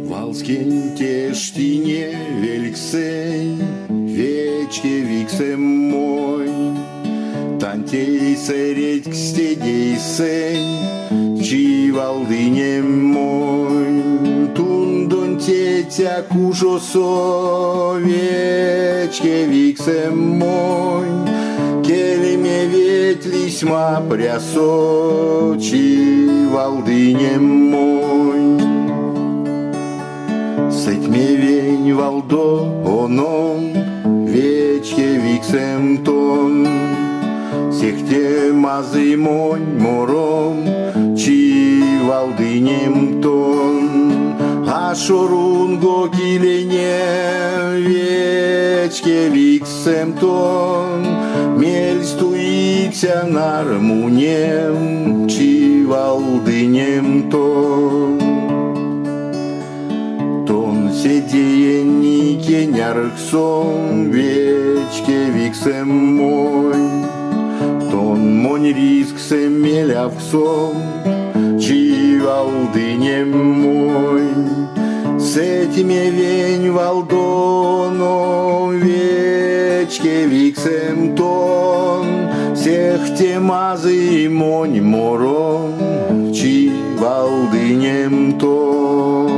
Valskin tieštine vilksai, viečke vyksai moj. Tanteisai reikstėgeisai, či valdinė moj. Tundon tėtė kužoso, viečke vyksai moj. Kelime vietlysma preso, či valdinė moj. Сетьме вень валдо оном, вечке виксем тон. Сехте мазы монь мором, чи валдынем тон. А шорунго килене, вечке виксем тон. Мель стуикся нармунем, чи валдынем тон. Седиеннике нярксом, вечке виксем мой. Тон монь рисксем мелявксом, чи валдынем мой. С этими вень валдоном, вечке виксем тон. Всех темазы монь мором, чи валдынем тон.